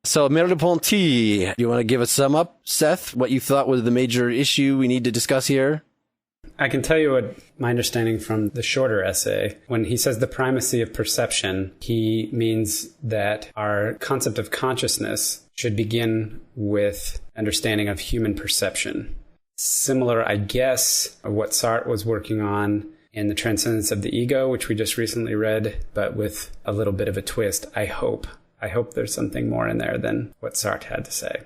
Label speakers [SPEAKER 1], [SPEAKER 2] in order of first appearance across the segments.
[SPEAKER 1] So Merleau-Ponty, you want to give a sum up, Seth, what you thought was the major issue we need to discuss here?
[SPEAKER 2] I can tell you what my understanding from the shorter essay. When he says the primacy of perception, he means that our concept of consciousness should begin with understanding of human perception. Similar, I guess, of what Sartre was working on in The Transcendence of the Ego, which we just recently read, but with a little bit of a twist, I hope. I hope there's something more in there than what Sartre had to say.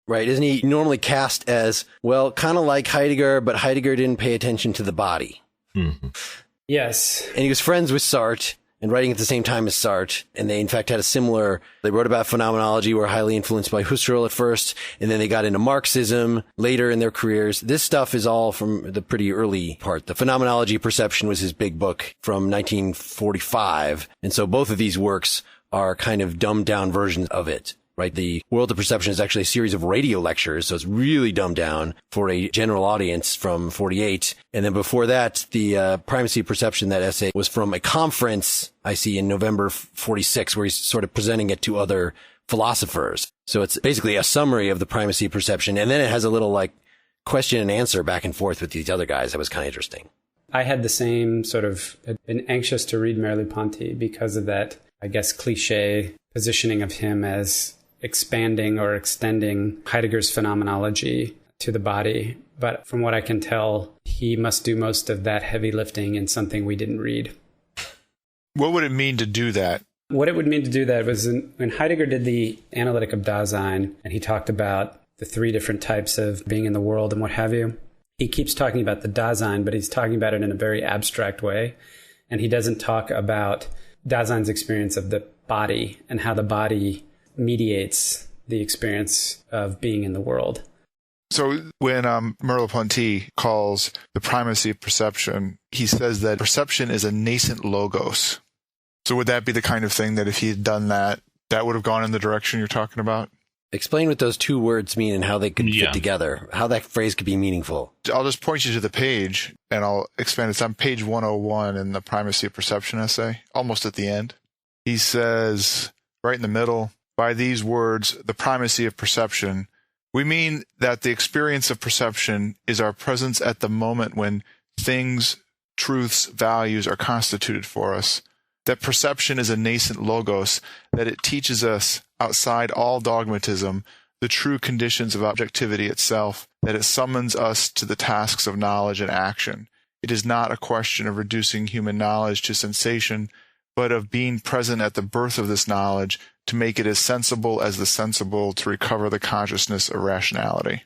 [SPEAKER 1] Right. Isn't he normally cast as, well, kind of like Heidegger, but Heidegger didn't pay attention to the body?
[SPEAKER 3] Mm-hmm.
[SPEAKER 2] Yes.
[SPEAKER 1] And he was friends with Sartre and writing at the same time as Sartre. And they, in fact, had a similar, they wrote about phenomenology, were highly influenced by Husserl at first, and then they got into Marxism later in their careers. This stuff is all from the pretty early part. The Phenomenology of Perception was his big book from 1945. And so both of these works are kind of dumbed down versions of it. Right. The World of Perception is actually a series of radio lectures. So it's really dumbed down for a general audience from 48. And then before that, the Primacy of Perception, that essay was from a conference I see in November 46, where he's sort of presenting it to other philosophers. So it's basically a summary of the Primacy of Perception. And then it has a little like question and answer back and forth with these other guys. That was kind of interesting.
[SPEAKER 2] I had the same sort of been anxious to read Merleau-Ponty because of that, I guess, cliche positioning of him as expanding or extending Heidegger's phenomenology to the body. But from what I can tell, he must do most of that heavy lifting in something we didn't read.
[SPEAKER 3] What would it mean to do that?
[SPEAKER 2] What it would mean to do that was when Heidegger did the Analytic of Dasein, and he talked about the three different types of being in the world and what have you. He keeps talking about the Dasein, but he's talking about it in a very abstract way. And he doesn't talk about Dasein's experience of the body and how the body mediates the experience of being in the world.
[SPEAKER 3] So when Merleau-Ponty calls the primacy of perception, he says that perception is a nascent logos. So would that be the kind of thing that if he had done that, that would have gone in the direction you're talking about?
[SPEAKER 1] Explain what those two words mean and how they could fit together, how that phrase could be meaningful.
[SPEAKER 3] I'll just point you to the page, and I'll expand. It's on page 101 in the Primacy of Perception essay, almost at the end. He says, right in the middle, by these words, the primacy of perception, we mean that the experience of perception is our presence at the moment when things, truths, values are constituted for us. That perception is a nascent logos, that it teaches us, outside all dogmatism, the true conditions of objectivity itself, that it summons us to the tasks of knowledge and action. It is not a question of reducing human knowledge to sensation, but of being present at the birth of this knowledge to make it as sensible as the sensible, to recover the consciousness of rationality.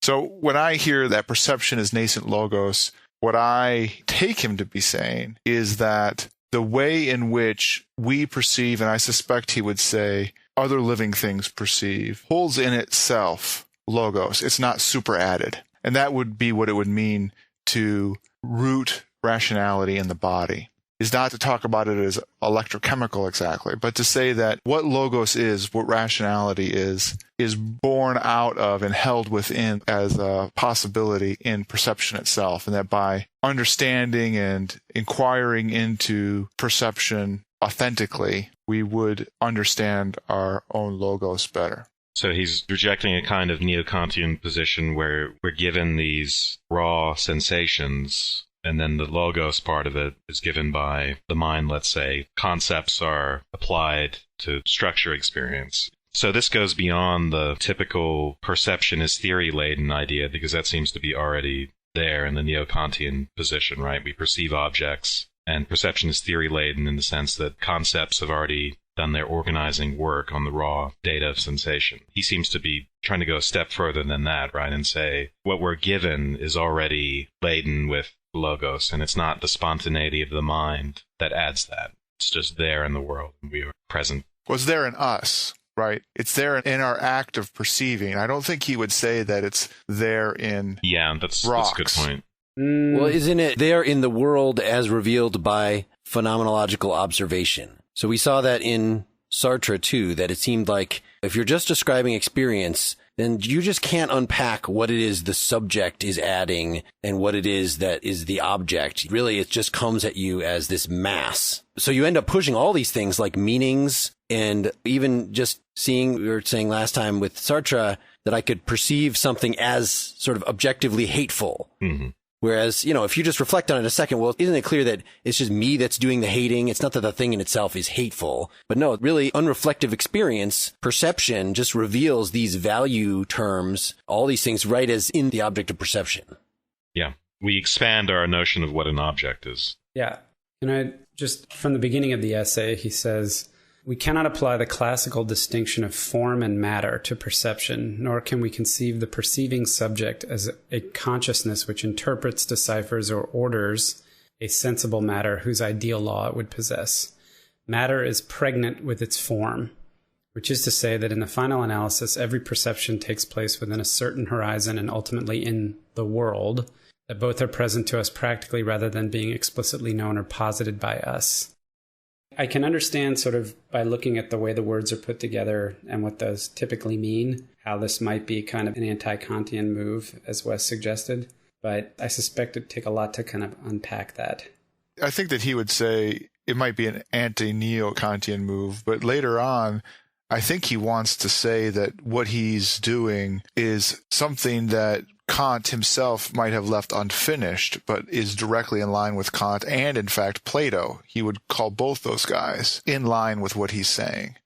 [SPEAKER 3] So when I hear that perception is nascent logos, what I take him to be saying is that the way in which we perceive, and I suspect he would say other living things perceive, holds in itself logos. It's not superadded. And that would be what it would mean to root rationality in the body. Is not to talk about it as electrochemical exactly, but to say that what logos is, what rationality is born out of and held within as a possibility in perception itself, and that by understanding and inquiring into perception authentically, we would understand our own logos better.
[SPEAKER 4] So he's rejecting a kind of neo-Kantian position where we're given these raw sensations, and then the logos part of it is given by the mind, let's say. Concepts are applied to structure experience. So this goes beyond the typical perception is theory-laden idea, because that seems to be already there in the neo-Kantian position, right? We perceive objects, and perception is theory-laden in the sense that concepts have already done their organizing work on the raw data of sensation. He seems to be trying to go a step further than that, right? And say what we're given is already laden with logos, and it's not the spontaneity of the mind that adds that. It's just there in the world, and we are present.
[SPEAKER 3] Well, it's there in us, right? It's there in our act of perceiving. I don't think he would say that it's there in
[SPEAKER 4] that's
[SPEAKER 3] rocks.
[SPEAKER 4] A good point.
[SPEAKER 1] Well, isn't it there in the world as revealed by phenomenological observation? So we saw that in Sartre, too, that it seemed like if you're just describing experience, then you just can't unpack what it is the subject is adding and what it is that is the object. Really, it just comes at you as this mass. So you end up pushing all these things like meanings And even just seeing, we were saying last time with Sartre, that I could perceive something as sort of objectively hateful.
[SPEAKER 4] Mm-hmm.
[SPEAKER 1] Whereas, if you just reflect on it a second, well, isn't it clear that it's just me that's doing the hating? It's not that the thing in itself is hateful. But no, really unreflective experience, perception just reveals these value terms, all these things right as in the object of perception.
[SPEAKER 4] Yeah. We expand our notion of what an object is.
[SPEAKER 2] Yeah. Just from the beginning of the essay, he says, we cannot apply the classical distinction of form and matter to perception, nor can we conceive the perceiving subject as a consciousness which interprets, deciphers, or orders a sensible matter whose ideal law it would possess. Matter is pregnant with its form, which is to say that in the final analysis, every perception takes place within a certain horizon and ultimately in the world, that both are present to us practically rather than being explicitly known or posited by us. I can understand sort of by looking at the way the words are put together and what those typically mean, how this might be kind of an anti-Kantian move, as Wes suggested. But I suspect it'd take a lot to kind of unpack that.
[SPEAKER 3] I think that he would say it might be an anti-neo-Kantian move, but later on, I think he wants to say that what he's doing is something that Kant himself might have left unfinished, but is directly in line with Kant and, in fact, Plato. He would call both those guys in line with what he's saying.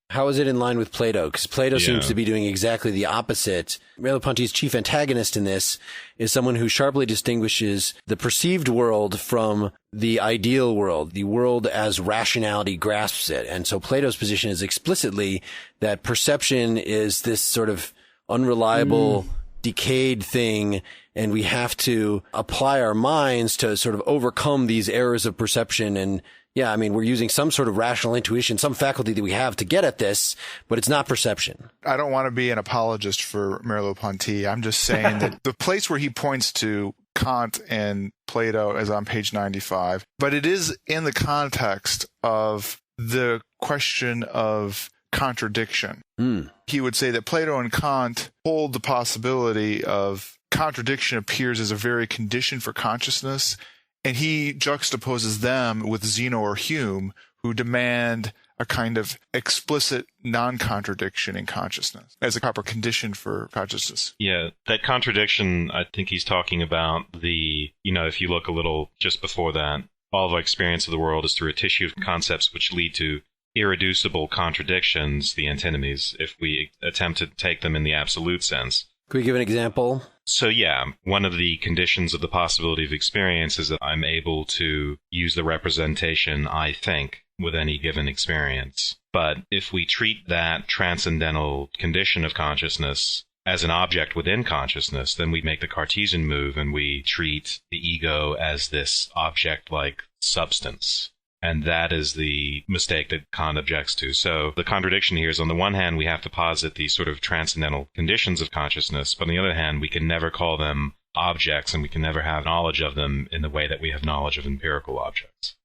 [SPEAKER 1] How is it in line with Plato? Because Plato seems to be doing exactly the opposite. Merleau-Ponty's chief antagonist in this is someone who sharply distinguishes the perceived world from the ideal world, the world as rationality grasps it. And so Plato's position is explicitly that perception is this sort of unreliable, decayed thing, and we have to apply our minds to sort of overcome these errors of perception. And yeah, I mean, we're using some sort of rational intuition, some faculty that we have to get at this, but it's not perception.
[SPEAKER 3] I don't want to be an apologist for Merleau-Ponty. I'm just saying that the place where he points to Kant and Plato is on page 95, but it is in the context of the question of contradiction. He would say that Plato and Kant hold the possibility of contradiction appears as a very condition for consciousness, and he juxtaposes them with Zeno or Hume, who demand a kind of explicit non-contradiction in consciousness as a proper condition for consciousness.
[SPEAKER 4] Yeah, that contradiction, I think he's talking about if you look a little just before that, all of our experience of the world is through a tissue of concepts which lead to irreducible contradictions, the antinomies, if we attempt to take them in the absolute sense.
[SPEAKER 1] Can we give an example?
[SPEAKER 4] So yeah, one of the conditions of the possibility of experience is that I'm able to use the representation I think with any given experience. But if we treat that transcendental condition of consciousness as an object within consciousness, then we make the Cartesian move and we treat the ego as this object-like substance. And that is the mistake that Kant objects to. So the contradiction here is, on the one hand, we have to posit these sort of transcendental conditions of consciousness, but on the other hand, we can never call them objects and we can never have knowledge of them in the way that we have knowledge of empirical objects.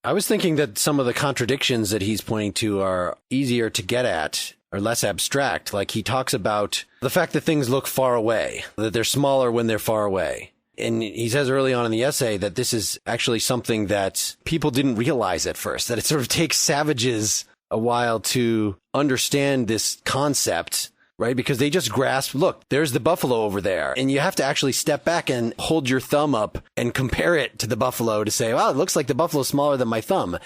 [SPEAKER 1] I was thinking that some of the contradictions that he's pointing to are easier to get at or less abstract. Like he talks about the fact that things look far away, that they're smaller when they're far away. And he says early on in the essay that this is actually something that people didn't realize at first, that it sort of takes savages a while to understand this concept, right? Because they just grasp, look, there's the buffalo over there. And you have to actually step back and hold your thumb up and compare it to the buffalo to say, wow, it looks like the buffalo's smaller than my thumb.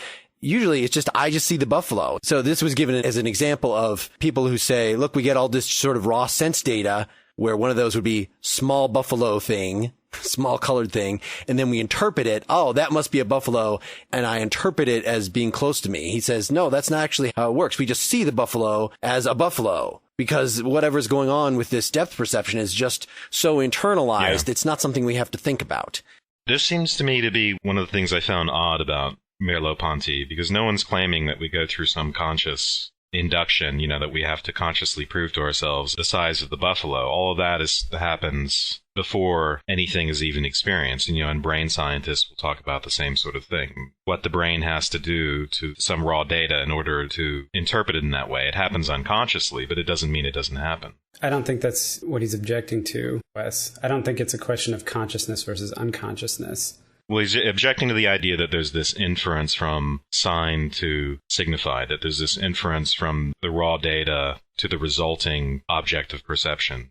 [SPEAKER 1] Usually it's just, I just see the buffalo. So this was given as an example of people who say, look, we get all this sort of raw sense data where one of those would be small buffalo thing, small colored thing, and then we interpret it, oh, that must be a buffalo, and I interpret it as being close to me. He says, no, that's not actually how it works. We just see the buffalo as a buffalo, because whatever's going on with this depth perception is just so internalized. Yeah. It's not something we have to think about.
[SPEAKER 4] This seems to me to be one of the things I found odd about Merleau-Ponty, because no one's claiming that we go through some conscious induction, that we have to consciously prove to ourselves the size of the buffalo. All of that happens before anything is even experienced. And brain scientists will talk about the same sort of thing. What the brain has to do to some raw data in order to interpret it in that way. It happens unconsciously, but it doesn't mean it doesn't happen.
[SPEAKER 2] I don't think that's what he's objecting to, Wes. I don't think it's a question of consciousness versus unconsciousness.
[SPEAKER 4] Well, he's objecting to the idea that there's this inference from sign to signified, that there's this inference from the raw data to the resulting object of perception.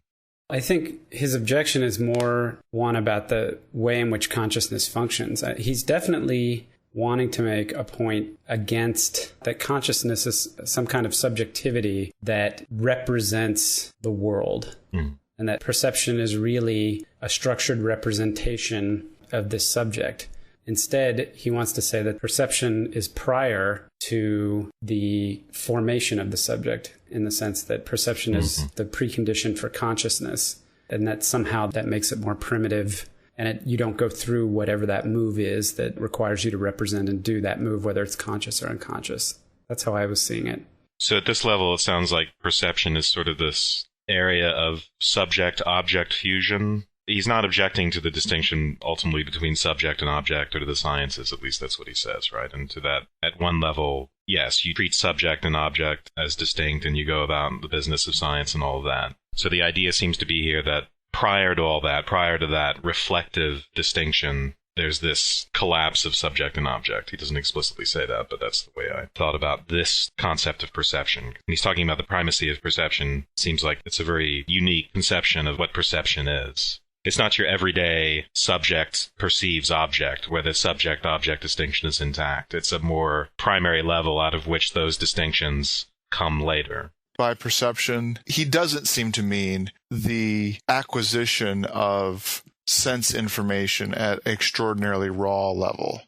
[SPEAKER 2] I think his objection is more one about the way in which consciousness functions. He's definitely wanting to make a point against that consciousness is some kind of subjectivity that represents the world, and that perception is really a structured representation of this subject. Instead, he wants to say that perception is prior to the formation of the subject, in the sense that perception is the precondition for consciousness, and that somehow that makes it more primitive, and you don't go through whatever that move is that requires you to represent and do that move, whether it's conscious or unconscious. That's how I was seeing it.
[SPEAKER 4] So at this level, it sounds like perception is sort of this area of subject-object fusion. He's not objecting to the distinction ultimately between subject and object, or to the sciences, at least that's what he says, right? And to that, at one level, yes, you treat subject and object as distinct, and you go about the business of science and all of that. So the idea seems to be here that prior to that reflective distinction, there's this collapse of subject and object. He doesn't explicitly say that, but that's the way I thought about this concept of perception. When he's talking about the primacy of perception, it seems like it's a very unique conception of what perception is. It's not your everyday subject perceives object, where the subject-object distinction is intact. It's a more primary level out of which those distinctions come later.
[SPEAKER 3] By perception, he doesn't seem to mean the acquisition of sense information at extraordinarily raw level.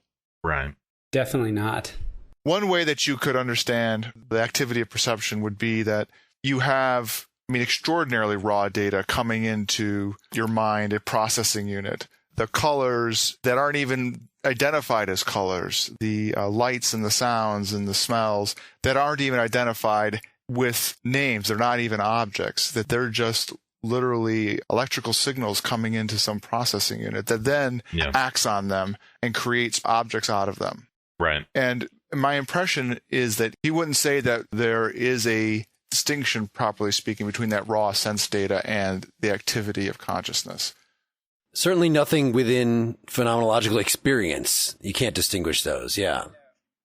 [SPEAKER 4] Right.
[SPEAKER 2] Definitely not.
[SPEAKER 3] One way that you could understand the activity of perception would be that you have, extraordinarily raw data coming into your mind, a processing unit. The colors that aren't even identified as colors, the lights and the sounds and the smells that aren't even identified with names. They're not even objects, that they're just literally electrical signals coming into some processing unit that then acts on them and creates objects out of them.
[SPEAKER 4] Right.
[SPEAKER 3] And my impression is that he wouldn't say that there is a distinction, properly speaking, between that raw sense data and the activity of consciousness.
[SPEAKER 1] Certainly nothing within phenomenological experience. You can't distinguish those, yeah.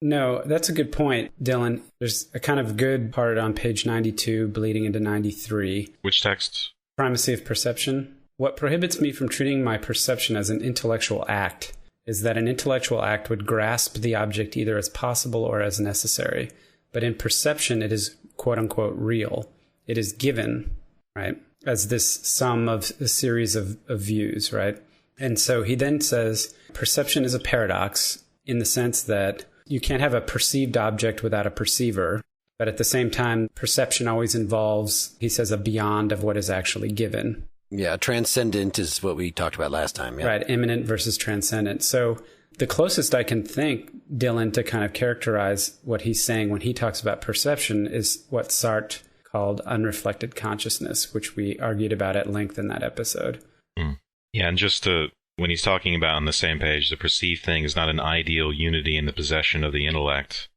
[SPEAKER 2] No, that's a good point, Dylan. There's a kind of good part on page 92, bleeding into 93.
[SPEAKER 4] Which text?
[SPEAKER 2] Primacy of Perception. What prohibits me from treating my perception as an intellectual act is that an intellectual act would grasp the object either as possible or as necessary. But in perception, it is quote-unquote real. It is given, right, as this sum of a series of views, right? And so he then says, perception is a paradox in the sense that you can't have a perceived object without a perceiver. But at the same time, perception always involves, he says, a beyond of what is actually given.
[SPEAKER 1] Yeah, transcendent is what we talked about last time. Yeah.
[SPEAKER 2] Right, imminent versus transcendent. So the closest I can think, Dylan, to kind of characterize what he's saying when he talks about perception is what Sartre called unreflected consciousness, which we argued about at length in that episode.
[SPEAKER 4] Yeah, and just to, when he's talking about on the same page, the perceived thing is not an ideal unity in the possession of the intellect.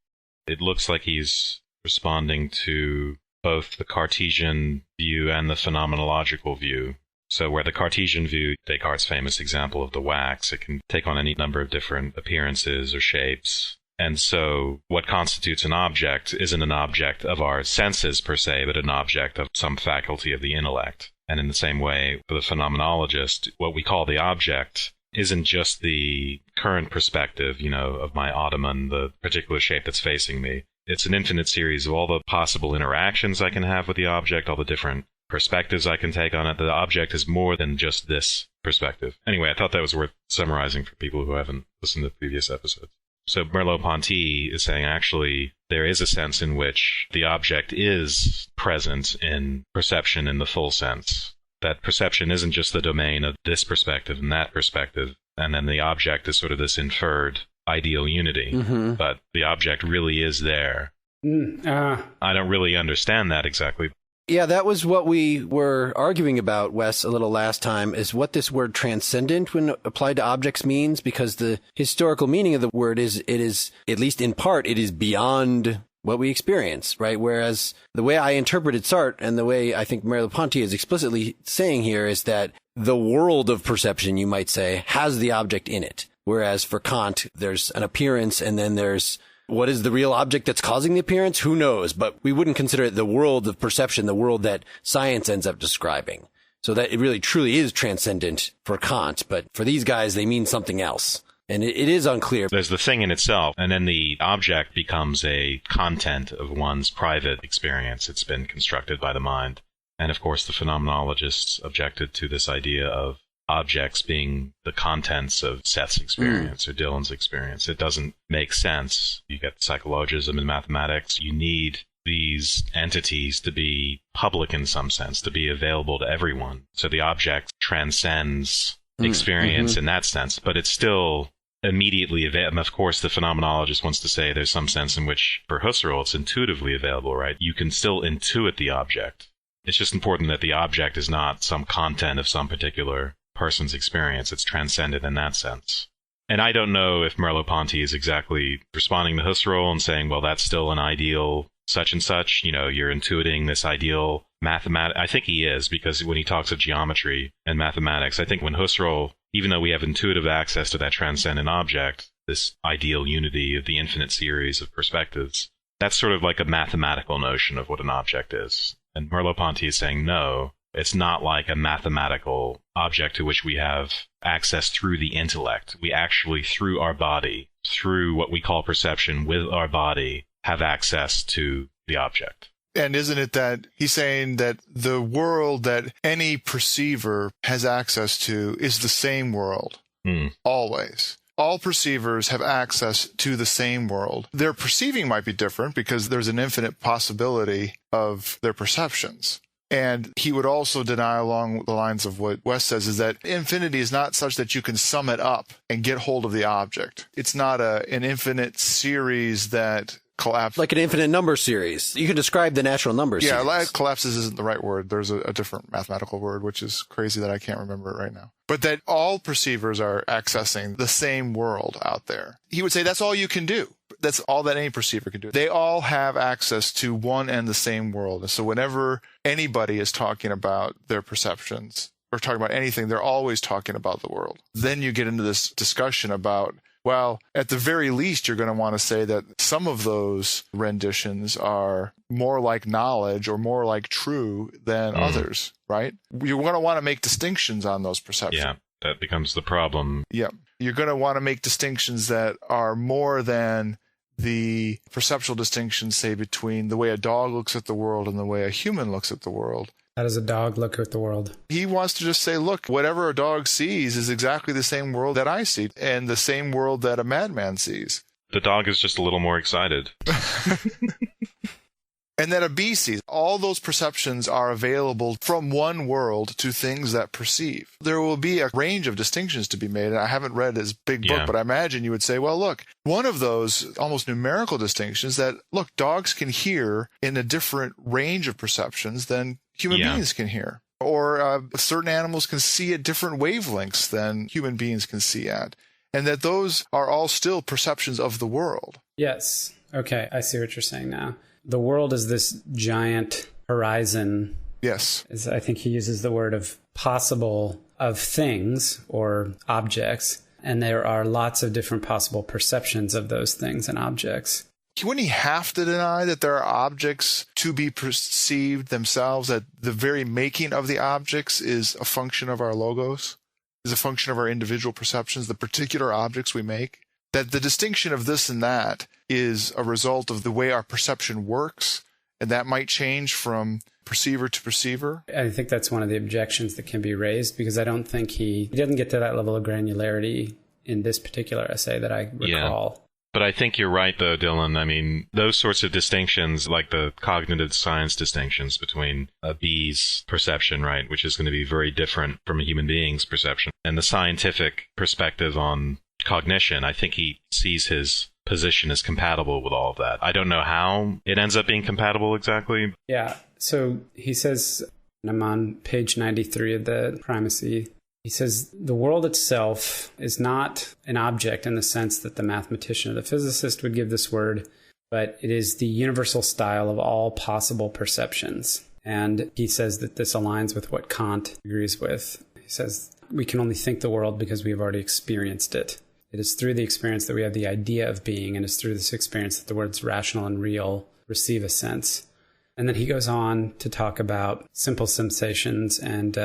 [SPEAKER 4] It looks like he's responding to both the Cartesian view and the phenomenological view. So where the Cartesian view, Descartes' famous example of the wax, it can take on any number of different appearances or shapes. And so what constitutes an object isn't an object of our senses per se, but an object of some faculty of the intellect. And in the same way, for the phenomenologist, what we call the object isn't just the current perspective, of my ottoman, the particular shape that's facing me. It's an infinite series of all the possible interactions I can have with the object, all the different perspectives I can take on it. The object is more than just this perspective. Anyway, I thought that was worth summarizing for people who haven't listened to previous episodes. So Merleau-Ponty is saying actually there is a sense in which the object is present in perception in the full sense. That perception isn't just the domain of this perspective and that perspective, and then the object is sort of this inferred ideal unity, but the object really is there. I don't really understand that exactly.
[SPEAKER 1] Yeah, that was what we were arguing about, Wes, a little last time, is what this word transcendent when applied to objects means, because the historical meaning of the word is, it is, at least in part, it is beyond what we experience, right? Whereas the way I interpreted Sartre and the way I think Merleau-Ponty is explicitly saying here is that the world of perception, you might say, has the object in it, Whereas for Kant, there's an appearance and then there's what is the real object that's causing the appearance? Who knows? But we wouldn't consider it the world of perception, the world that science ends up describing. So that it really truly is transcendent for Kant. But for these guys, they mean something else. And it is unclear.
[SPEAKER 4] There's the thing in itself, and then the object becomes a content of one's private experience. It's been constructed by the mind. And of course, the phenomenologists objected to this idea of objects being the contents of Seth's experience or Dylan's experience. It doesn't make sense. You get psychologism and mathematics. You need these entities to be public in some sense, to be available to everyone. So the object transcends experience in that sense, but it's still immediately available. Of course, the phenomenologist wants to say there's some sense in which, for Husserl, it's intuitively available, right? You can still intuit the object. It's just important that the object is not some content of some particular person's experience. It's transcendent in that sense. And I don't know if Merleau-Ponty is exactly responding to Husserl and saying, well, that's still an ideal such and such, you're intuiting this ideal mathematics. I think he is, because when he talks of geometry and mathematics, I think when Husserl, even though we have intuitive access to that transcendent object, this ideal unity of the infinite series of perspectives, that's sort of like a mathematical notion of what an object is. And Merleau-Ponty is saying, no, it's not like a mathematical object to which we have access through the intellect. We actually, through our body, through what we call perception with our body, have access to the object.
[SPEAKER 3] And isn't it that he's saying that the world that any perceiver has access to is the same world? Always. All perceivers have access to the same world. Their perceiving might be different because there's an infinite possibility of their perceptions. And he would also deny, along the lines of what Wes says, is that infinity is not such that you can sum it up and get hold of the object. It's not an infinite series that collapses.
[SPEAKER 1] Like an infinite number series. You can describe the natural number series.
[SPEAKER 3] Yeah, collapses isn't the right word. There's a different mathematical word, which is crazy that I can't remember it right now. But that all perceivers are accessing the same world out there. He would say that's all you can do. That's all that any perceiver can do. They all have access to one and the same world. And so whenever anybody is talking about their perceptions or talking about anything, they're always talking about the world. Then you get into this discussion about, well, at the very least, you're going to want to say that some of those renditions are more like knowledge or more like true than others, right? You're going to want to make distinctions on those perceptions.
[SPEAKER 4] Yeah, that becomes the problem.
[SPEAKER 3] Yeah. You're going to want to make distinctions that are more than the perceptual distinctions, say, between the way a dog looks at the world and the way a human looks at the world.
[SPEAKER 2] How does a dog look at the world?
[SPEAKER 3] He wants to just say, look, whatever a dog sees is exactly the same world that I see and the same world that a madman sees.
[SPEAKER 4] The dog is just a little more excited.
[SPEAKER 3] And that a bee sees. All those perceptions are available from one world to things that perceive. There will be a range of distinctions to be made. And I haven't read his big book, but I imagine you would say, well, look, one of those almost numerical distinctions that, look, dogs can hear in a different range of perceptions than human beings can hear. Or certain animals can see at different wavelengths than human beings can see at. And that those are all still perceptions of the world.
[SPEAKER 2] Yes. Okay, I see what you're saying now. The world is this giant horizon.
[SPEAKER 3] Yes.
[SPEAKER 2] I think he uses the word of possible of things or objects. And there are lots of different possible perceptions of those things and objects.
[SPEAKER 3] Wouldn't he have to deny that there are objects to be perceived themselves, that the very making of the objects is a function of our logos, is a function of our individual perceptions, the particular objects we make? That the distinction of this and that is a result of the way our perception works, and that might change from perceiver to perceiver?
[SPEAKER 2] I think that's one of the objections that can be raised, because I don't think he doesn't get to that level of granularity in this particular essay that I recall.
[SPEAKER 4] Yeah. But I think you're right, though, Dylan. I mean, those sorts of distinctions, like the cognitive science distinctions between a bee's perception, right, which is going to be very different from a human being's perception, and the scientific perspective on cognition, I think he sees his position as compatible with all of that. I don't know how it ends up being compatible exactly.
[SPEAKER 2] Yeah. So he says, and I'm on page 93 of the Primacy, he says, the world itself is not an object in the sense that the mathematician or the physicist would give this word, but it is the universal style of all possible perceptions. And he says that this aligns with what Kant agrees with. He says, we can only think the world because we have already experienced it. It is through the experience that we have the idea of being, and it's through this experience that the words rational and real receive a sense. And then he goes on to talk about simple sensations, and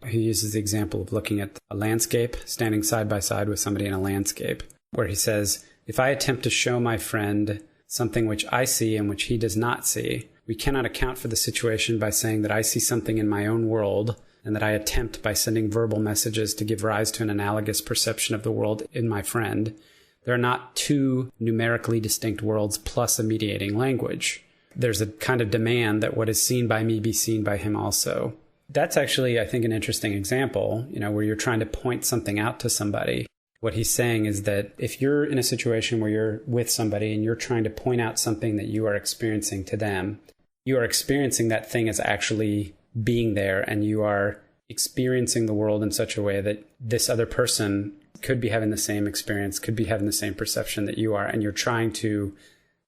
[SPEAKER 2] he uses the example of looking at a landscape, standing side by side with somebody in a landscape, where he says, if I attempt to show my friend something which I see and which he does not see, we cannot account for the situation by saying that I see something in my own world, and that I attempt by sending verbal messages to give rise to an analogous perception of the world in my friend. There are not two numerically distinct worlds plus a mediating language. There's a kind of demand that what is seen by me be seen by him also. That's actually, I think, an interesting example, where you're trying to point something out to somebody. What he's saying is that if you're in a situation where you're with somebody and you're trying to point out something that you are experiencing to them, you are experiencing that thing as actually being there, and you are experiencing the world in such a way that this other person could be having the same experience, could be having the same perception that you are, and you're trying to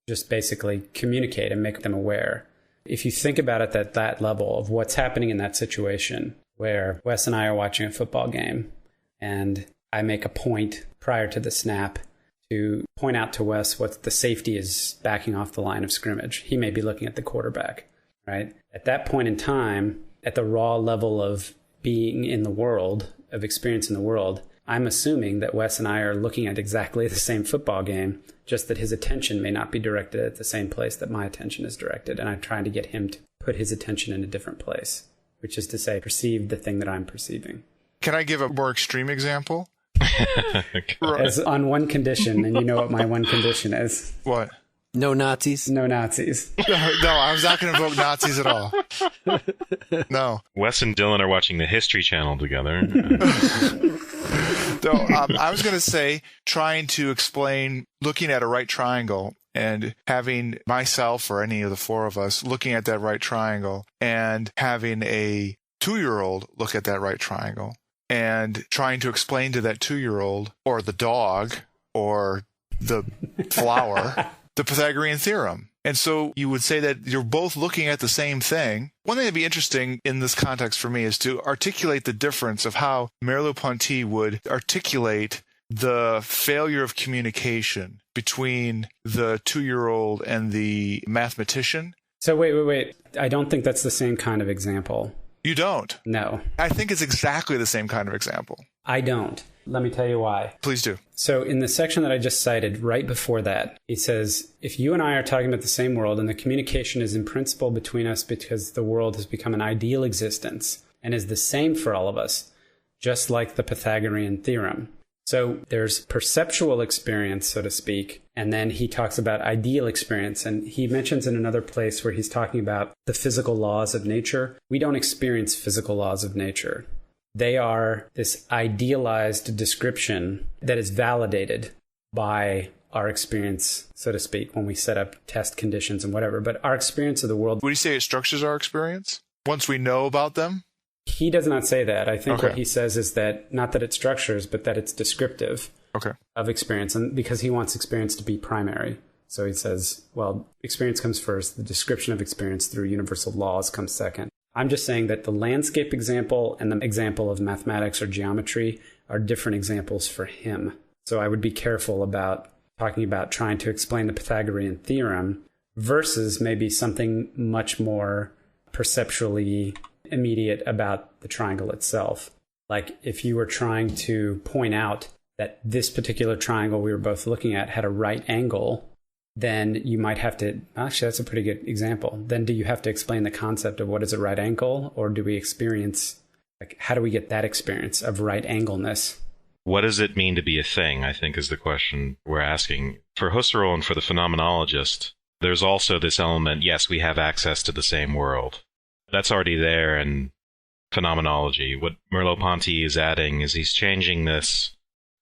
[SPEAKER 2] just basically communicate and make them aware. If you think about it at that level of what's happening in that situation, where Wes and I are watching a football game, and I make a point prior to the snap to point out to Wes what the safety is backing off the line of scrimmage. He may be looking at the quarterback, right? At that point in time, at the raw level of being in the world, of experience in the world, I'm assuming that Wes and I are looking at exactly the same football game, just that his attention may not be directed at the same place that my attention is directed. And I'm trying to get him to put his attention in a different place, which is to say, perceive the thing that I'm perceiving.
[SPEAKER 3] Can I give a more extreme example?
[SPEAKER 2] As on one condition, and you know what my one condition is.
[SPEAKER 3] What?
[SPEAKER 1] No Nazis?
[SPEAKER 2] No Nazis.
[SPEAKER 3] No, I was not going to invoke Nazis at all. No.
[SPEAKER 4] Wes and Dylan are watching the History Channel together.
[SPEAKER 3] No, I was going to say, trying to explain, looking at a right triangle and having myself or any of the four of us looking at that right triangle and having a 2-year-old look at that right triangle and trying to explain to that 2-year-old or the dog or the flower the Pythagorean Theorem. And so you would say that you're both looking at the same thing. One thing that'd be interesting in this context for me is to articulate the difference of how Merleau-Ponty would articulate the failure of communication between the 2-year-old and the mathematician.
[SPEAKER 2] So wait. I don't think that's the same kind of example.
[SPEAKER 3] You don't?
[SPEAKER 2] No.
[SPEAKER 3] I think it's exactly the same kind of example.
[SPEAKER 2] I don't. Let me tell you why.
[SPEAKER 3] Please do.
[SPEAKER 2] So in the section that I just cited, right before that, he says, if you and I are talking about the same world and the communication is in principle between us because the world has become an ideal existence and is the same for all of us, just like the Pythagorean theorem. So there's perceptual experience, so to speak, and then he talks about ideal experience. And he mentions in another place where he's talking about the physical laws of nature. We don't experience physical laws of nature. They are this idealized description that is validated by our experience, so to speak, when we set up test conditions and whatever. But our experience of the world...
[SPEAKER 3] Would you say it structures our experience once we know about them?
[SPEAKER 2] He does not say that. I think
[SPEAKER 3] Okay.
[SPEAKER 2] what he says is that not that it structures, but that it's descriptive of experience, and because he wants experience to be primary. So he says, well, experience comes first. The description of experience through universal laws comes second. I'm just saying that the landscape example and the example of mathematics or geometry are different examples for him. So I would be careful about talking about trying to explain the Pythagorean theorem versus maybe something much more perceptually immediate about the triangle itself. Like if you were trying to point out that this particular triangle we were both looking at had a right angle, then you might have to, actually that's a pretty good example. Then do you have to explain the concept of what is a right angle, or do we experience, like how do we get that experience of right angleness?
[SPEAKER 4] What does it mean to be a thing, I think is the question we're asking. For Husserl and for the phenomenologist, there's also this element, yes, we have access to the same world. That's already there in phenomenology. What Merleau-Ponty is adding is he's changing this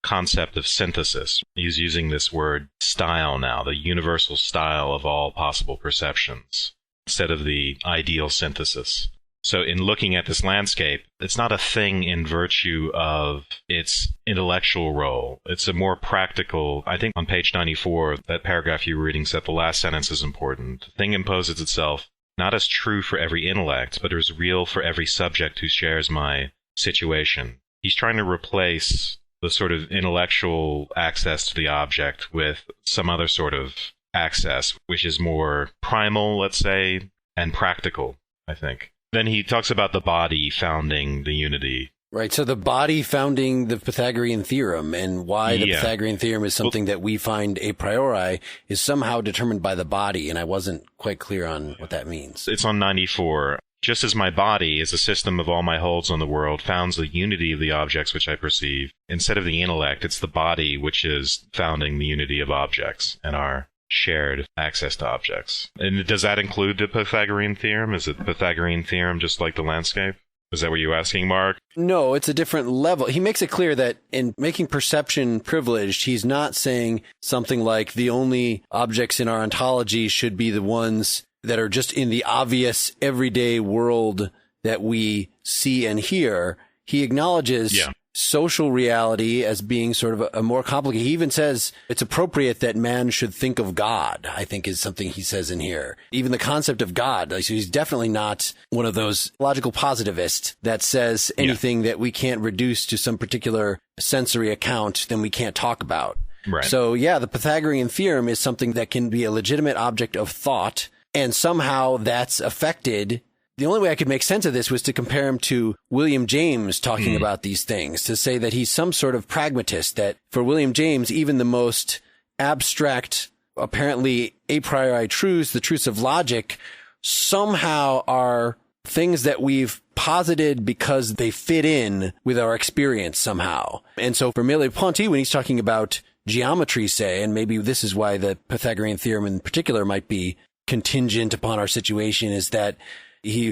[SPEAKER 4] concept of synthesis. He's using this word style now, the universal style of all possible perceptions, instead of the ideal synthesis. So in looking at this landscape, it's not a thing in virtue of its intellectual role. It's a more practical, I think on page 94, that paragraph you were reading said the last sentence is important. The thing imposes itself not as true for every intellect, but as real for every subject who shares my situation. He's trying to replace the sort of intellectual access to the object with some other sort of access, which is more primal, let's say, and practical, I think. Then he talks about the body founding the unity.
[SPEAKER 1] Right, so the body founding the Pythagorean Theorem, and why the Pythagorean Theorem is something that we find a priori is somehow determined by the body, and I wasn't quite clear on what that means.
[SPEAKER 4] It's on 94. Just as my body is a system of all my holds on the world, founds the unity of the objects which I perceive, instead of the intellect, it's the body which is founding the unity of objects and our shared access to objects. And does that include the Pythagorean Theorem? Is it the Pythagorean Theorem just like the landscape? Is that what you're asking, Mark?
[SPEAKER 1] No, it's a different level. He makes it clear that in making perception privileged, he's not saying something like the only objects in our ontology should be the ones that are just in the obvious everyday world that we see and hear. He acknowledges social reality as being sort of a more complicated. He even says it's appropriate that man should think of God, I think is something he says in here. Even the concept of God. So he's definitely not one of those logical positivists that says anything that we can't reduce to some particular sensory account, then we can't talk about.
[SPEAKER 4] Right.
[SPEAKER 1] So the Pythagorean Theorem is something that can be a legitimate object of thought, and somehow that's affected. The only way I could make sense of this was to compare him to William James talking about these things, to say that he's some sort of pragmatist, that for William James, even the most abstract, apparently a priori truths, the truths of logic, somehow are things that we've posited because they fit in with our experience somehow. And so for Merleau-Ponty, when he's talking about geometry, say, and maybe this is why the Pythagorean Theorem in particular might be contingent upon our situation, is that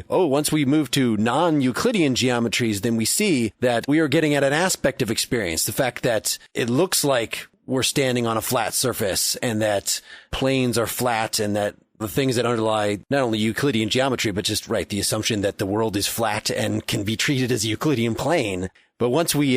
[SPEAKER 1] once we move to non-Euclidean geometries, then we see that we are getting at an aspect of experience. The fact that it looks like we're standing on a flat surface and that planes are flat, and that the things that underlie not only Euclidean geometry, but just the assumption that the world is flat and can be treated as a Euclidean plane. But once we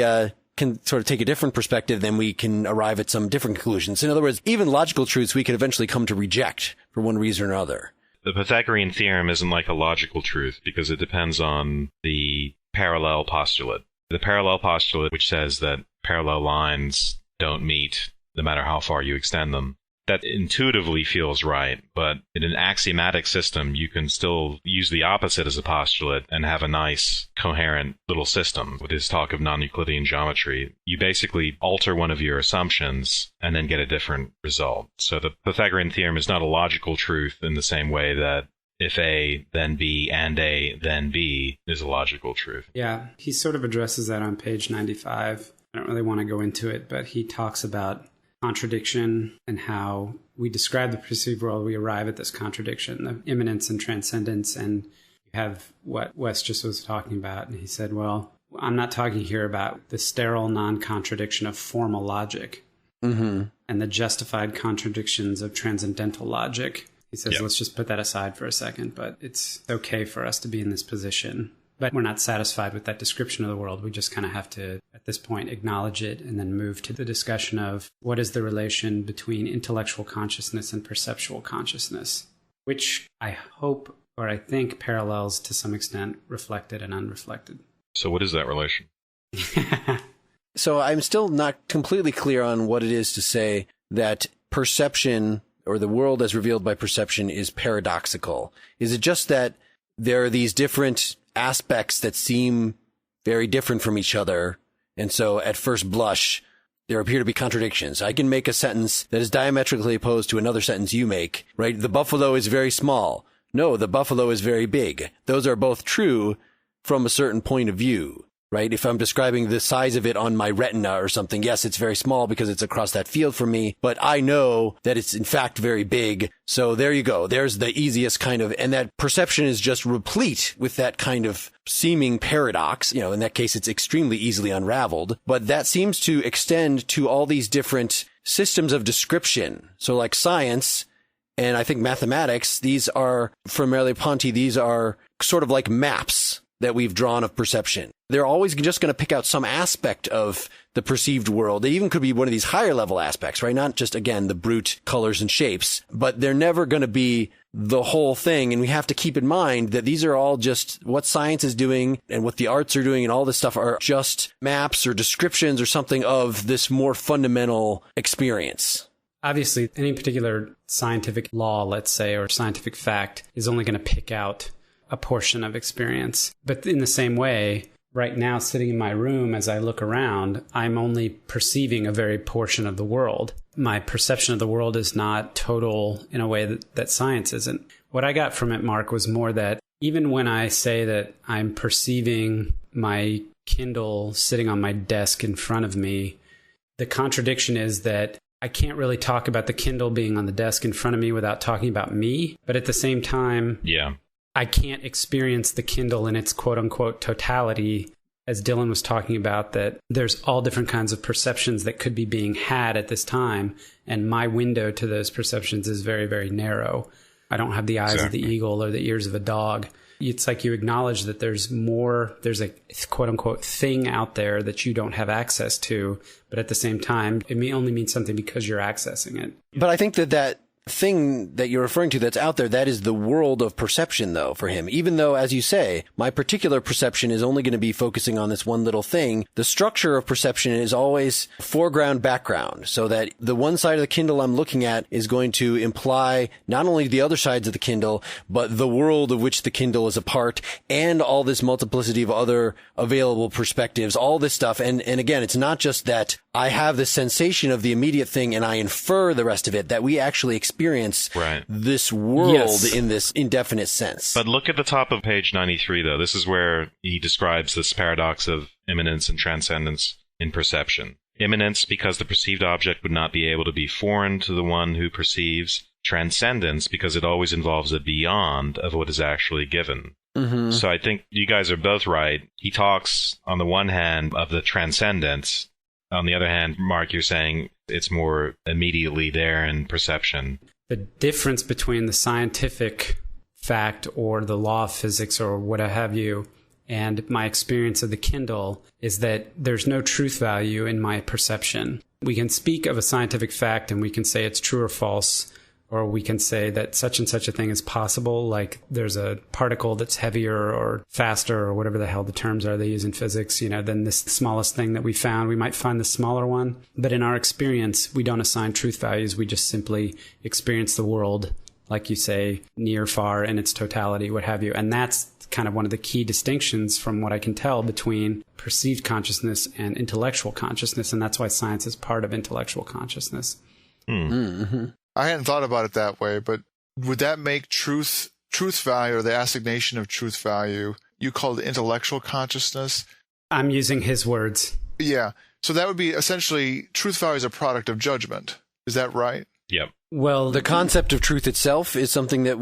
[SPEAKER 1] can sort of take a different perspective, then we can arrive at some different conclusions. In other words, even logical truths we could eventually come to reject for one reason or another.
[SPEAKER 4] The Pythagorean theorem isn't like a logical truth because it depends on the parallel postulate. The parallel postulate, which says that parallel lines don't meet no matter how far you extend them, that intuitively feels right, but in an axiomatic system, you can still use the opposite as a postulate and have a nice, coherent little system. With his talk of non-Euclidean geometry, you basically alter one of your assumptions and then get a different result. So the Pythagorean theorem is not a logical truth in the same way that if A, then B, and A, then B is a logical truth.
[SPEAKER 2] Yeah, he sort of addresses that on page 95. I don't really want to go into it, but he talks about contradiction and how we describe the perceived world, we arrive at this contradiction, the imminence and transcendence. And you have what Wes just was talking about. And he said, well, I'm not talking here about the sterile non-contradiction of formal logic and the justified contradictions of transcendental logic. He says, let's just put that aside for a second, but it's okay for us to be in this position. But we're not satisfied with that description of the world. We just kind of have to, at this point, acknowledge it and then move to the discussion of what is the relation between intellectual consciousness and perceptual consciousness, which I hope, or I think, parallels to some extent reflected and unreflected.
[SPEAKER 4] So what is that relation?
[SPEAKER 1] So I'm still not completely clear on what it is to say that perception, or the world as revealed by perception, is paradoxical. Is it just that there are these different aspects that seem very different from each other, and so at first blush there appear to be contradictions? I can make a sentence that is diametrically opposed to another sentence you make, right? The buffalo is very small. No, the buffalo is very big. Those are both true from a certain point of view, right? If I'm describing the size of it on my retina or something, yes, it's very small because it's across that field from me, but I know that it's in fact very big. So there you go. There's the easiest kind of, and that perception is just replete with that kind of seeming paradox. You know, in that case, it's extremely easily unraveled, but that seems to extend to all these different systems of description. So like science, and I think mathematics, these are, for Merleau-Ponty, these are sort of like maps that we've drawn of perception. They're always just going to pick out some aspect of the perceived world. It even could be one of these higher level aspects, right? Not just, again, the brute colors and shapes, but they're never going to be the whole thing. And we have to keep in mind that these are all just what science is doing and what the arts are doing and all this stuff are just maps or descriptions or something of this more fundamental experience.
[SPEAKER 2] Obviously, any particular scientific law, let's say, or scientific fact is only going to pick out a portion of experience. But in the same way, right now, sitting in my room, as I look around, I'm only perceiving a very portion of the world. My perception of the world is not total in a way that science isn't. What I got from it, Mark, was more that even when I say that I'm perceiving my Kindle sitting on my desk in front of me, the contradiction is that I can't really talk about the Kindle being on the desk in front of me without talking about me. But at the same time, I can't experience the Kindle in its quote unquote totality, as Dylan was talking about, that there's all different kinds of perceptions that could be being had at this time. And my window to those perceptions is very, very narrow. I don't have the eyes of the eagle or the ears of a dog. It's like you acknowledge that there's a quote unquote thing out there that you don't have access to. But at the same time, it may only mean something because you're accessing it.
[SPEAKER 1] But I think that thing that you're referring to that's out there, that is the world of perception, though, for him. Even though, as you say, my particular perception is only going to be focusing on this one little thing, the structure of perception is always foreground, background, so that the one side of the Kindle I'm looking at is going to imply not only the other sides of the Kindle, but the world of which the Kindle is a part, and all this multiplicity of other available perspectives, all this stuff. And again, it's not just that I have the sensation of the immediate thing and I infer the rest of it, that we actually experience this world in this indefinite sense.
[SPEAKER 4] But look at the top of page 93, though. This is where he describes this paradox of imminence and transcendence in perception. Imminence, because the perceived object would not be able to be foreign to the one who perceives. Transcendence, because it always involves a beyond of what is actually given. Mm-hmm. So I think you guys are both right. He talks, on the one hand, of the transcendence. On the other hand, Mark, you're saying it's more immediately there in perception.
[SPEAKER 2] The difference between the scientific fact or the law of physics or what have you and my experience of the Kindle is that there's no truth value in my perception. We can speak of a scientific fact and we can say it's true or false, or we can say that such and such a thing is possible, like there's a particle that's heavier or faster or whatever the hell the terms are they use in physics, than this smallest thing that we found. We might find the smaller one. But in our experience, we don't assign truth values. We just simply experience the world, like you say, near, far, in its totality, what have you. And that's kind of one of the key distinctions from what I can tell between perceived consciousness and intellectual consciousness. And that's why science is part of intellectual consciousness.
[SPEAKER 1] Mm-hmm.
[SPEAKER 3] I hadn't thought about it that way, but would that make truth value, or the assignation of truth value, you called intellectual consciousness?
[SPEAKER 2] I'm using his words.
[SPEAKER 3] Yeah. So that would be essentially truth value is a product of judgment. Is that right?
[SPEAKER 4] Yep.
[SPEAKER 1] Well, the concept of truth itself is something that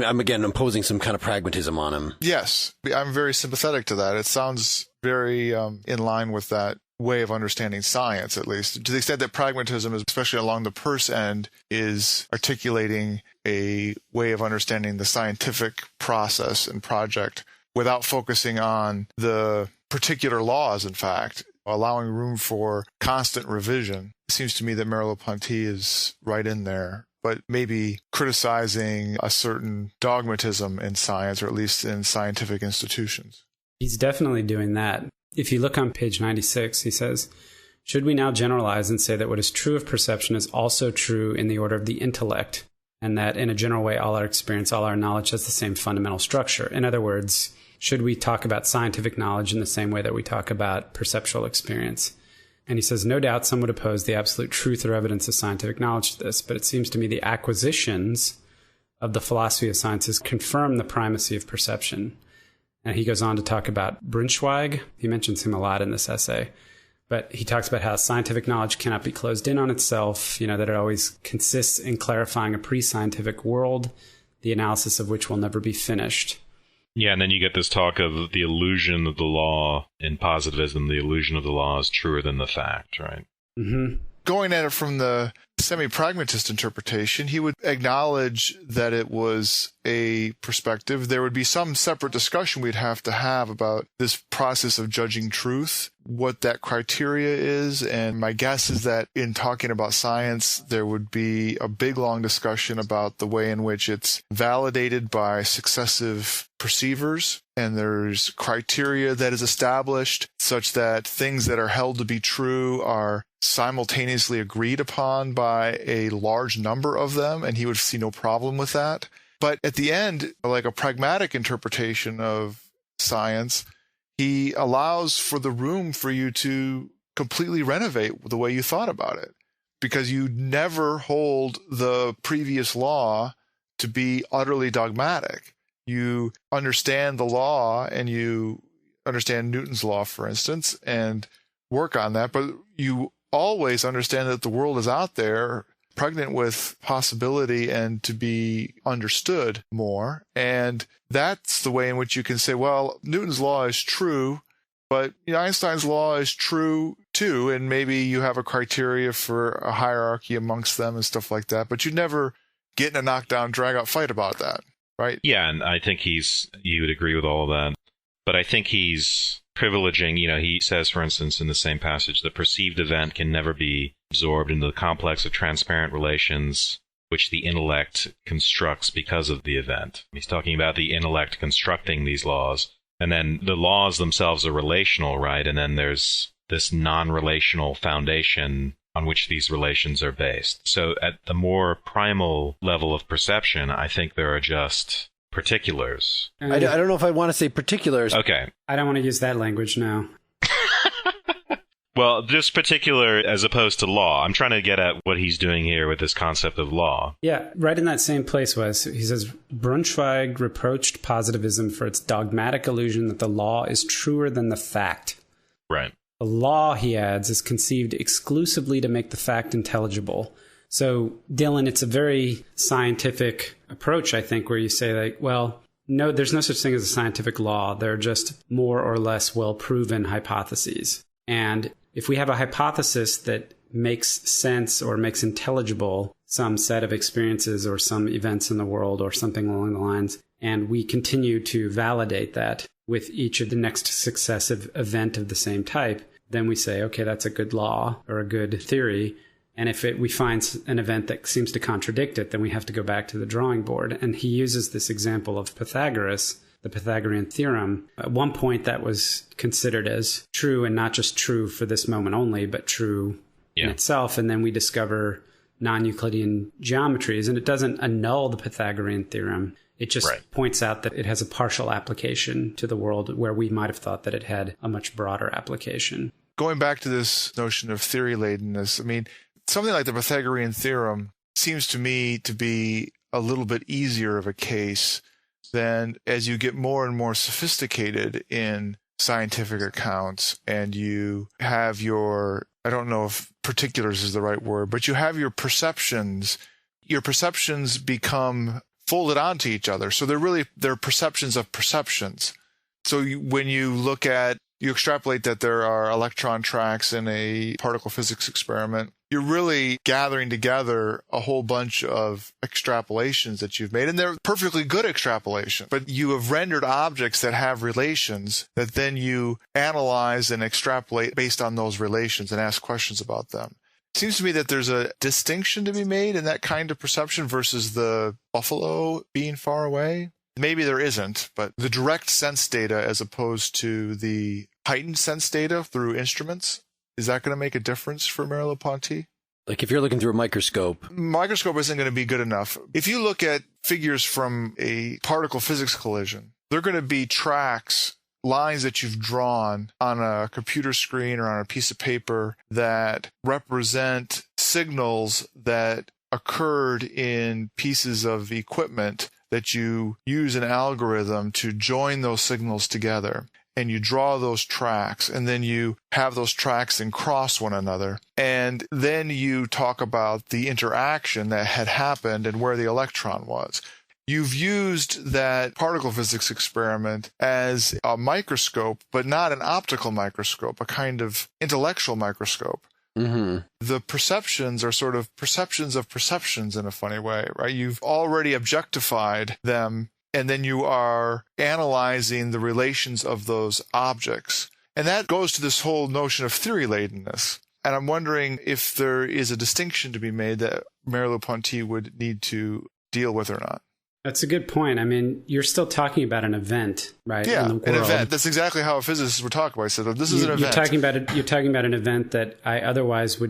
[SPEAKER 1] I'm again imposing some kind of pragmatism on him.
[SPEAKER 3] Yes. I'm very sympathetic to that. It sounds very in line with that way of understanding science, at least, to the extent that pragmatism, especially along the purse end, is articulating a way of understanding the scientific process and project without focusing on the particular laws, in fact, allowing room for constant revision. It seems to me that Merleau-Ponty is right in there, but maybe criticizing a certain dogmatism in science, or at least in scientific institutions.
[SPEAKER 2] He's definitely doing that. If you look on page 96, he says, should we now generalize and say that what is true of perception is also true in the order of the intellect, and that in a general way, all our experience, all our knowledge has the same fundamental structure? In other words, should we talk about scientific knowledge in the same way that we talk about perceptual experience? And he says, no doubt some would oppose the absolute truth or evidence of scientific knowledge to this, but it seems to me the acquisitions of the philosophy of sciences confirm the primacy of perception. And he goes on to talk about Braunschweig. He mentions him a lot in this essay. But he talks about how scientific knowledge cannot be closed in on itself, that it always consists in clarifying a pre-scientific world, the analysis of which will never be finished.
[SPEAKER 4] Yeah, and then you get this talk of the illusion of the law in positivism. The illusion of the law is truer than the fact, right?
[SPEAKER 2] Mm-hmm.
[SPEAKER 3] Going at it from the semi-pragmatist interpretation, he would acknowledge that it was a perspective, there would be some separate discussion we'd have to have about this process of judging truth, what that criteria is. And my guess is that in talking about science, there would be a big, long discussion about the way in which it's validated by successive perceivers. And there's criteria that is established such that things that are held to be true are simultaneously agreed upon by a large number of them, and he would see no problem with that. But at the end, like a pragmatic interpretation of science, he allows for the room for you to completely renovate the way you thought about it, because you never hold the previous law to be utterly dogmatic. You understand the law, and you understand Newton's law, for instance, and work on that, but you always understand that the world is out there, pregnant with possibility and to be understood more. And that's the way in which you can say, well, Newton's law is true, but Einstein's law is true too. And maybe you have a criteria for a hierarchy amongst them and stuff like that, but you never get in a knockdown, drag out fight about that, right?
[SPEAKER 4] Yeah, and I think you would agree with all of that. But I think he's privileging, he says, for instance, in the same passage, the perceived event can never be absorbed into the complex of transparent relations which the intellect constructs because of the event. He's talking about the intellect constructing these laws. And then the laws themselves are relational, right? And then there's this non-relational foundation on which these relations are based. So at the more primal level of perception, I think there are just particulars.
[SPEAKER 1] I don't know if I want to say particulars.
[SPEAKER 4] Okay.
[SPEAKER 2] I don't want to use that language now.
[SPEAKER 4] Well, just particular as opposed to law. I'm trying to get at what he's doing here with this concept of law.
[SPEAKER 2] Yeah, right in that same place he says, Braunschweig reproached positivism for its dogmatic illusion that the law is truer than the fact.
[SPEAKER 4] Right.
[SPEAKER 2] The law, he adds, is conceived exclusively to make the fact intelligible. So, Dylan, it's a very scientific approach, I think, where you say, well, no, there's no such thing as a scientific law. They're just more or less well-proven hypotheses. And if we have a hypothesis that makes sense or makes intelligible some set of experiences or some events in the world or something along the lines, and we continue to validate that with each of the next successive event of the same type, then we say, okay, that's a good law or a good theory. And if we find an event that seems to contradict it, then we have to go back to the drawing board. And he uses this example of Pythagoras, the Pythagorean Theorem. At one point, that was considered as true, and not just true for this moment only, but true in itself. And then we discover non-Euclidean geometries, and it doesn't annul the Pythagorean Theorem. It just points out that it has a partial application to the world where we might have thought that it had a much broader application.
[SPEAKER 3] Going back to this notion of theory-ladenness, I mean, something like the Pythagorean Theorem seems to me to be a little bit easier of a case than as you get more and more sophisticated in scientific accounts, and you have your, I don't know if particulars is the right word, but you have your perceptions become folded onto each other. So they're perceptions of perceptions. So when you extrapolate that there are electron tracks in a particle physics experiment, you're really gathering together a whole bunch of extrapolations that you've made, and they're perfectly good extrapolations. But you have rendered objects that have relations that then you analyze and extrapolate based on those relations and ask questions about them. It seems to me that there's a distinction to be made in that kind of perception versus the buffalo being far away. Maybe there isn't, but the direct sense data as opposed to the heightened sense data through instruments, is that going to make a difference for Merleau-Ponty?
[SPEAKER 1] Like if you're looking through a microscope.
[SPEAKER 3] Microscope isn't going to be good enough. If you look at figures from a particle physics collision, they're going to be tracks, lines that you've drawn on a computer screen or on a piece of paper that represent signals that occurred in pieces of equipment that you use an algorithm to join those signals together. And you draw those tracks, and then you have those tracks then cross one another. And then you talk about the interaction that had happened and where the electron was. You've used that particle physics experiment as a microscope, but not an optical microscope, a kind of intellectual microscope,
[SPEAKER 1] Mm-hmm.
[SPEAKER 3] The perceptions are sort of perceptions of perceptions in a funny way, right? You've already objectified them, and then you are analyzing the relations of those objects. And that goes to this whole notion of theory-ladenness. And I'm wondering if there is a distinction to be made that Merleau-Ponty would need to deal with or not.
[SPEAKER 2] That's a good point. I mean, you're still talking about an event, right?
[SPEAKER 3] Yeah,
[SPEAKER 2] in the
[SPEAKER 3] an
[SPEAKER 2] world.
[SPEAKER 3] event. That's exactly how a physicist would talk about it. I said, this is an event.
[SPEAKER 2] You're talking about an event that I otherwise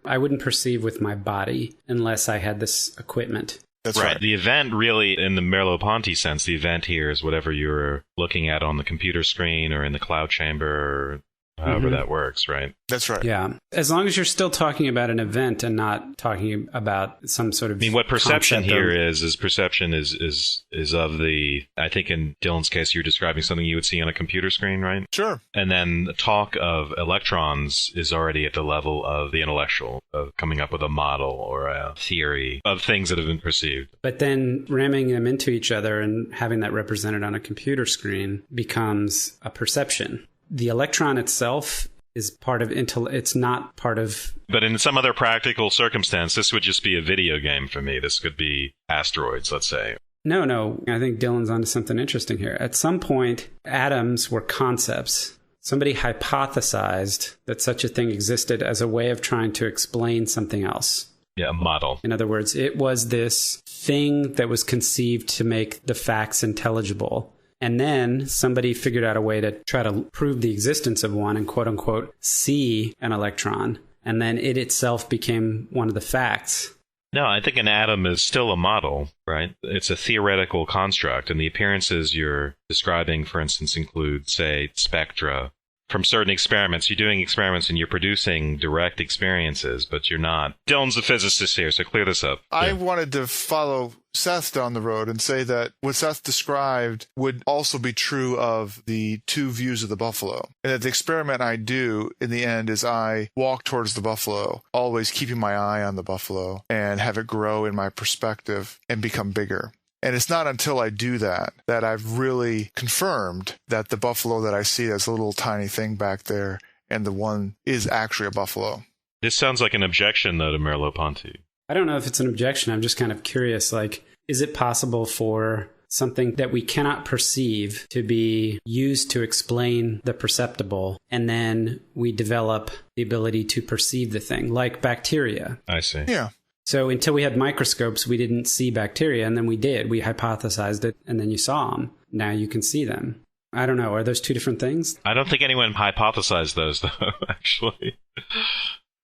[SPEAKER 2] I wouldn't perceive with my body unless I had this equipment.
[SPEAKER 3] That's
[SPEAKER 4] right. The event really, in the Merleau-Ponty sense, the event here is whatever you're looking at on the computer screen or in the cloud chamber or however that works, right?
[SPEAKER 3] That's right.
[SPEAKER 2] Yeah. As long as you're still talking about an event and not talking about some sort of...
[SPEAKER 4] I mean, what perception here is perception is of the... I think in Dylan's case, you're describing something you would see on a computer screen, right?
[SPEAKER 3] Sure.
[SPEAKER 4] And then the talk of electrons is already at the level of the intellectual, of coming up with a model or a theory of things that have been perceived.
[SPEAKER 2] But then ramming them into each other and having that represented on a computer screen becomes a perception. The electron itself is part of it's not part of...
[SPEAKER 4] But in some other practical circumstance, this would just be a video game for me. This could be asteroids, let's say.
[SPEAKER 2] No. I think Dylan's onto something interesting here. At some point, atoms were concepts. Somebody hypothesized that such a thing existed as a way of trying to explain something else.
[SPEAKER 4] Yeah, a model.
[SPEAKER 2] In other words, it was this thing that was conceived to make the facts intelligible. And then somebody figured out a way to try to prove the existence of one and quote unquote see an electron. And then it itself became one of the facts.
[SPEAKER 4] No, I think an atom is still a model, right? It's a theoretical construct. And the appearances you're describing, for instance, include, say, spectra. From certain experiments, you're doing experiments and you're producing direct experiences, but you're not. Dylan's the physicist here, so clear this up.
[SPEAKER 3] I wanted to follow Seth down the road and say that what Seth described would also be true of the two views of the buffalo. And that the experiment I do in the end is I walk towards the buffalo, always keeping my eye on the buffalo and have it grow in my perspective and become bigger. And it's not until I do that that I've really confirmed that the buffalo that I see as a little tiny thing back there and the one is actually a buffalo.
[SPEAKER 4] This sounds like an objection, though, to Merleau-Ponty.
[SPEAKER 2] I don't know if it's an objection. I'm just kind of curious, is it possible for something that we cannot perceive to be used to explain the perceptible, and then we develop the ability to perceive the thing, like bacteria?
[SPEAKER 4] I see.
[SPEAKER 3] Yeah.
[SPEAKER 2] So until we had microscopes, we didn't see bacteria, and then we did. We hypothesized it, and then you saw them. Now you can see them. I don't know. Are those two different things?
[SPEAKER 4] I don't think anyone hypothesized those, though, actually.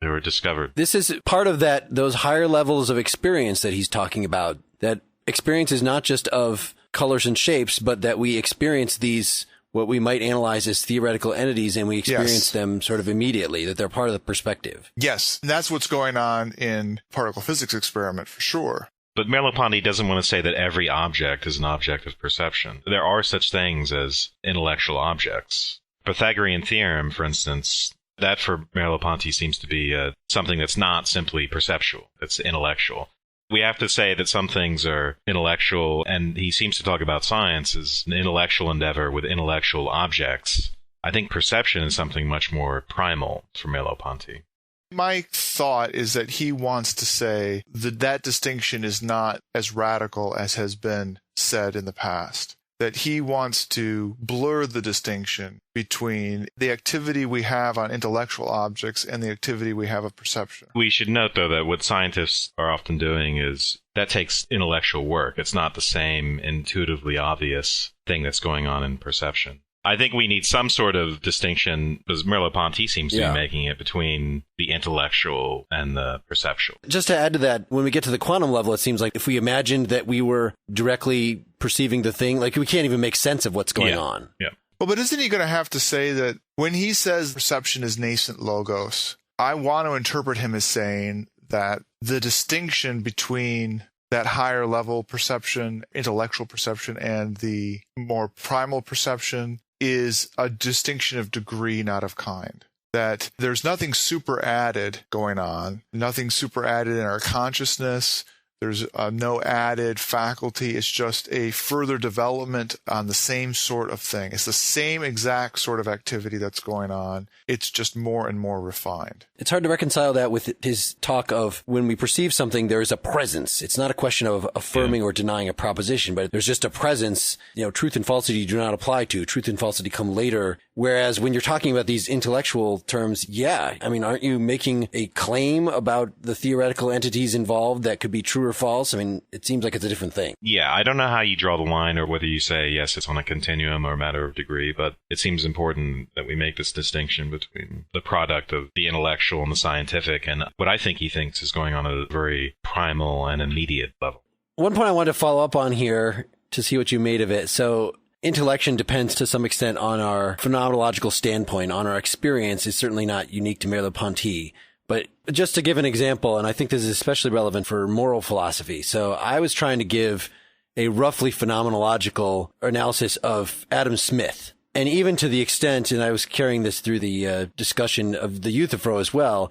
[SPEAKER 4] They were discovered.
[SPEAKER 1] This is part of those higher levels of experience that he's talking about. That experience is not just of colors and shapes, but that we experience these, what we might analyze as theoretical entities, and we experience them sort of immediately, that they're part of the perspective.
[SPEAKER 3] Yes, and that's what's going on in particle physics experiment for sure.
[SPEAKER 4] But Merleau-Ponty doesn't want to say that every object is an object of perception. There are such things as intellectual objects. Pythagorean Theorem, for instance, that for Merleau-Ponty seems to be something that's not simply perceptual, it's intellectual. We have to say that some things are intellectual, and he seems to talk about science as an intellectual endeavor with intellectual objects. I think perception is something much more primal for Merleau-Ponty.
[SPEAKER 3] My thought is that he wants to say that that distinction is not as radical as has been said in the past. That he wants to blur the distinction between the activity we have on intellectual objects and the activity we have of perception.
[SPEAKER 4] We should note, though, that what scientists are often doing is that takes intellectual work. It's not the same intuitively obvious thing that's going on in perception. I think we need some sort of distinction, because Merleau-Ponty seems to be making it between the intellectual and the perceptual.
[SPEAKER 1] Just to add to that, when we get to the quantum level, it seems like if we imagined that we were directly perceiving the thing, like we can't even make sense of what's going on.
[SPEAKER 4] Yeah.
[SPEAKER 3] Well, but isn't he going to have to say that when he says perception is nascent logos, I want to interpret him as saying that the distinction between that higher level perception, intellectual perception, and the more primal perception is a distinction of degree, not of kind. That there's nothing super added going on, nothing super added in our consciousness. There's no added faculty. It's just a further development on the same sort of thing. It's the same exact sort of activity that's going on. It's just more and more refined.
[SPEAKER 1] It's hard to reconcile that with his talk of when we perceive something, there is a presence. It's not a question of affirming or denying a proposition, but there's just a presence. Truth and falsity do not apply to. Truth and falsity come later. Whereas when you're talking about these intellectual terms, aren't you making a claim about the theoretical entities involved that could be true or false? It seems like it's a different thing.
[SPEAKER 4] Yeah, I don't know how you draw the line or whether you say, yes, it's on a continuum or a matter of degree, but it seems important that we make this distinction between the product of the intellectual and the scientific and what I think he thinks is going on at a very primal and immediate level.
[SPEAKER 1] One point I wanted to follow up on here to see what you made of it. So intellection depends to some extent on our phenomenological standpoint, on our experience. Is certainly not unique to Merleau-Ponty. But just to give an example, and I think this is especially relevant for moral philosophy. So I was trying to give a roughly phenomenological analysis of Adam Smith. And even to the extent, and I was carrying this through the discussion of the Euthyphro as well,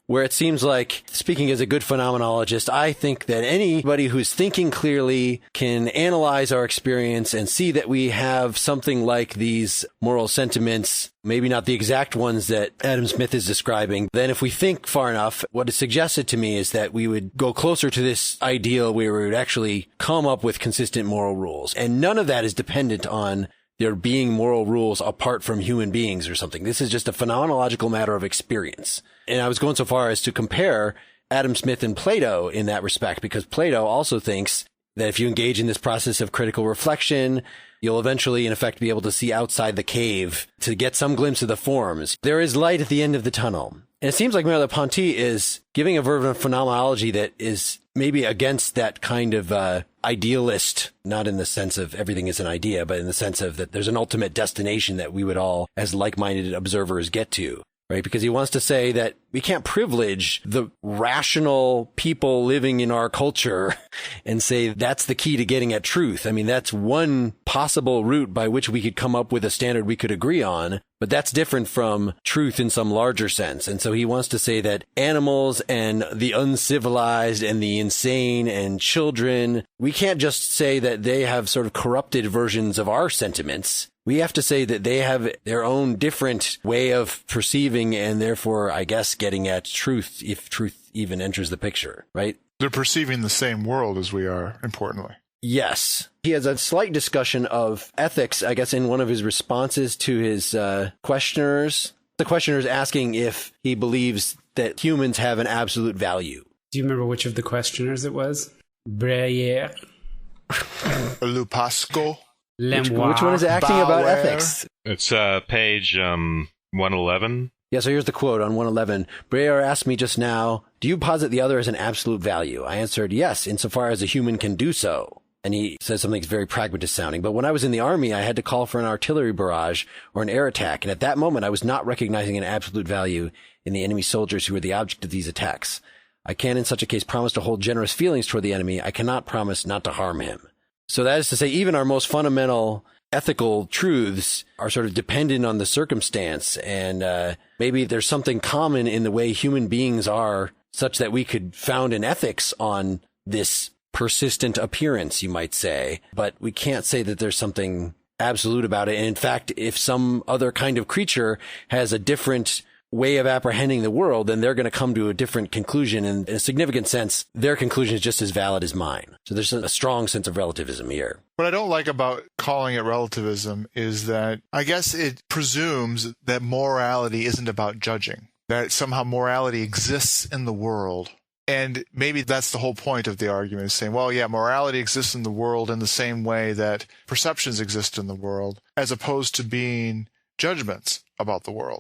[SPEAKER 1] where it seems like, speaking as a good phenomenologist, I think that anybody who's thinking clearly can analyze our experience and see that we have something like these moral sentiments, maybe not the exact ones that Adam Smith is describing. Then if we think far enough, what is suggested to me is that we would go closer to this ideal where we would actually come up with consistent moral rules. And none of that is dependent on there being moral rules apart from human beings or something. This is just a phenomenological matter of experience. And I was going so far as to compare Adam Smith and Plato in that respect, because Plato also thinks that if you engage in this process of critical reflection, you'll eventually, in effect, be able to see outside the cave to get some glimpse of the forms. There is light at the end of the tunnel. And it seems like Merleau-Ponty is giving a version of phenomenology that is maybe against that kind of idealist, not in the sense of everything is an idea, but in the sense of that there's an ultimate destination that we would all, as like-minded observers, get to. Right? Because he wants to say that we can't privilege the rational people living in our culture and say that's the key to getting at truth. That's one possible route by which we could come up with a standard we could agree on, but that's different from truth in some larger sense. And so he wants to say that animals and the uncivilized and the insane and children, we can't just say that they have sort of corrupted versions of our sentiments. We have to say that they have their own different way of perceiving and therefore, I guess, getting at truth, if truth even enters the picture, right?
[SPEAKER 3] They're perceiving the same world as we are, importantly.
[SPEAKER 1] Yes. He has a slight discussion of ethics, I guess, in one of his responses to his questioners. The questioner is asking if he believes that humans have an absolute value.
[SPEAKER 2] Do you remember which of the questioners it was? Breyer.
[SPEAKER 3] Lupasco.
[SPEAKER 1] Which one is asking about ethics?
[SPEAKER 4] It's page 111.
[SPEAKER 1] Yeah, so here's the quote on 111. Breyer asked me just now, do you posit the other as an absolute value? I answered, yes, insofar as a human can do so. And he says something that's very pragmatist sounding. But when I was in the army, I had to call for an artillery barrage or an air attack. And at that moment, I was not recognizing an absolute value in the enemy soldiers who were the object of these attacks. I can, in such a case, promise to hold generous feelings toward the enemy. I cannot promise not to harm him. So that is to say, even our most fundamental ethical truths are sort of dependent on the circumstance. And maybe there's something common in the way human beings are such that we could found an ethics on this persistent appearance, you might say. But we can't say that there's something absolute about it. And in fact, if some other kind of creature has a different way of apprehending the world, then they're going to come to a different conclusion. And in a significant sense, their conclusion is just as valid as mine. So there's a strong sense of relativism here.
[SPEAKER 3] What I don't like about calling it relativism is that I guess it presumes that morality isn't about judging, that somehow morality exists in the world. And maybe that's the whole point of the argument, is saying, well, yeah, morality exists in the world in the same way that perceptions exist in the world, as opposed to being judgments about the world.